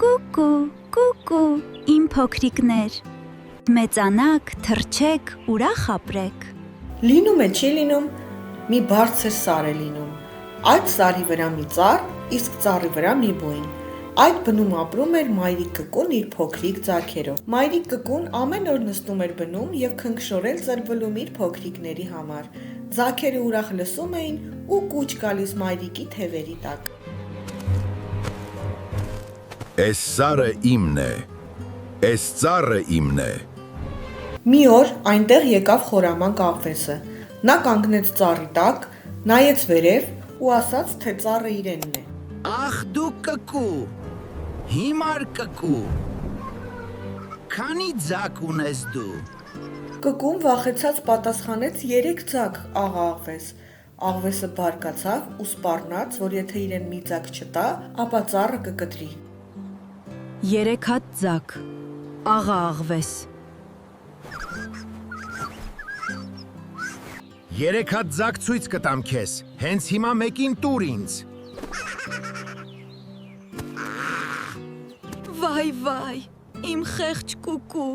Կուկու, կուկու, իմ փոքրիկներ, մեծանաք, թռչեք, ուրախ ապրեք։ Լինում է, չի լինում, մի բարձր սար է լինում, այդ սարի վրա մի ծառ, իսկ ծառի վրա մի բույն, այդ բնում ապրում էր մայրիկ կկուն իր փոքրիկ ձագերով, մայրիկ կկուն ամեն օր նստում էր բնում և քնքշորել ծրվլում իր փոքրիկների համար, ձագերը ուրախ լսում էին ու կուչ գալիս մայրիկի թևերի տակ։ Էս սարը իմն է, էս ծառը իմն է։ Մի օր այնտեղ եկավ խորամանկ աղվեսը, նա կանգնեց ծառի տակ, նայեց վերև ու ասաց, թե ծառը իրենն է։ Ախ դու կկու, հիմար կկու, քանի ձակ ունես դու։ Կկուն վախեցած պատասխանեց 3 ձակ, աղա աղվես։ Աղվեսը բարկացավ ու սպառնաց, որ եթե իրեն մի ձակ չտա, ապա ծառը կկտրի։ 3 հատ ձակ, աղա աղվես։ 3 հատ ձակ ցույց կտամ քեզ, հենց հիմա մեկին տուր ինձ։ Վայ, վայ, իմ խեղճ կուկու։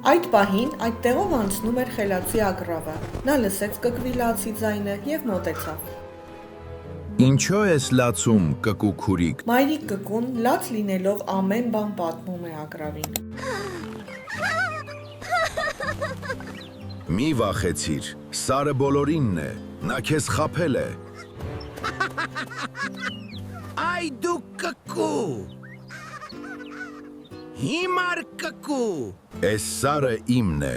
Այդ պահին այդտեղով անցնում էր խելացի ագռավը, նա լսեց կկվի լացի ձայնը և մոտեցավ։ Ինչո ես լացում, կկու քուրիկ։ Մայրիկ կկուն լաց լինելով ամեն բան պատմում է ագռավին։ Մի վախեցիր, սարը բոլորինն է, նա քեզ խաբել է։ Այ դու կկու, հիմար կկու։ Էս սարը իմն է,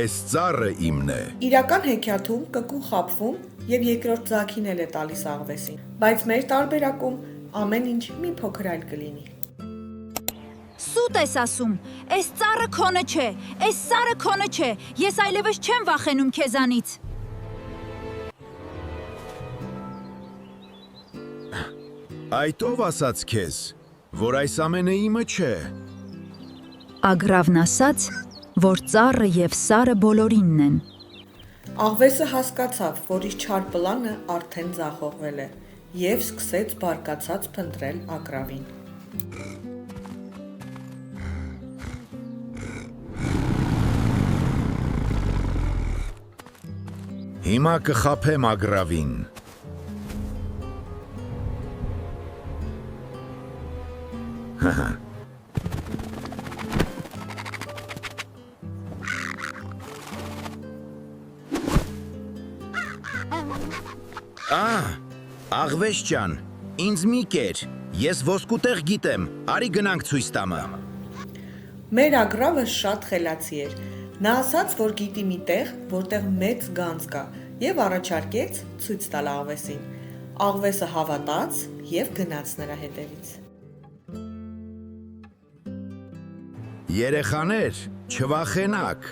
էս ծառը իմն է։ Իրական հեքիաթում կկուն խաբվում և երկրորդ ձագին էլ է տալիս աղվեսին, բայց մեր տարբերակում ամեն ինչ մի փոքր այլ կլինի։ Սուտ ես ասում, այս ծառը քոնը չէ, այս սարը քոնը չէ, ես այլևս չեմ վախենում քեզանից։ Այդ ով ասաց քեզ, որ այս ամենը իմը չէ։ Ագռավն ասաց, որ ծառը և սարը բոլորինն են։ Աղվեսը հասկացավ, որ իր չար պլանը արդեն ձախողվել է և սկսեց բարկացած փնտրել ագռավին։ Հիմա կխաբեմ ագռավին։ Աղվես ջան, ինձ մի կեր, ես ոսկուտեղ գիտեմ, արի գնանք ցույց տամը։ Մեր ագռավը շատ խելացի էր, նա ասաց, որ գիտի մի տեղ, որտեղ մեծ գանձ կա և առաջարկեց ցույց տալ աղվեսին։ Աղվեսը հավատաց և գնաց նրա հետևից։ Երեխաներ, չվախենաք,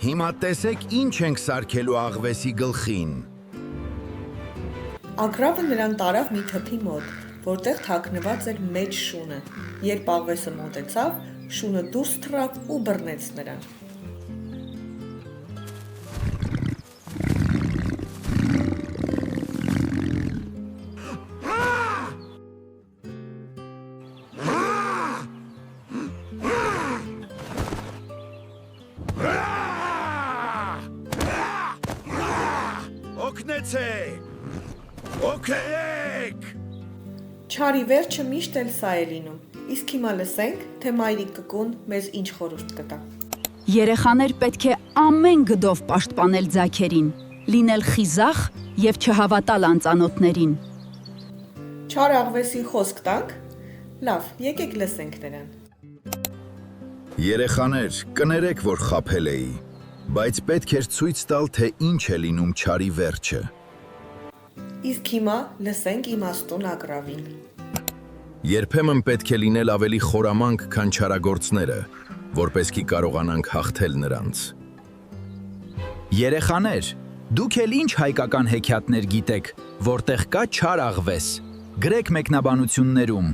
հիմա տեսեք ինչ ենք սարքելու աղվեսի գլխին։ Ագռավը նրան տարավ մի թփի մոտ, որտեղ թաքնված էր մեծ շունը, երբ աղվեսը մոտեցավ, շունը դուրս թռավ ու բռնեց նրան։ Օգնեցեք, օգնեք։ Չարի վերջը միշտ էլ սա է լինում, իսկ հիմա լսենք, թե մայրիկ կկուն մեզ ինչ խորհուրդ կտա։ Երեխաներ պետք է ամեն գդով պաշտպանել ձագերին, լինել խիզախ և չհավատալ անծանոթներին։ Չար աղվեսին խոսք տանք։ Լավ, եկեք լսենք նրան։ Երեխաներ, կներեք, որ խաբել էի, բայց պետք էր ցույց տալ, թե ինչ է լինում չարի վերջը։ Իսկ հիմա լսենք իմաստուն ագռավին։ Երբեմն պետք է լինել ավելի խորամանկ, քան չարագործները, որպեսզի կարողանանք հաղթել նրանց։ Երեխաներ, դուք էլ ինչ հայկական հեքիաթներ գիտեք, որտեղ կա չար աղվես, գրեք մեկնաբանություններում։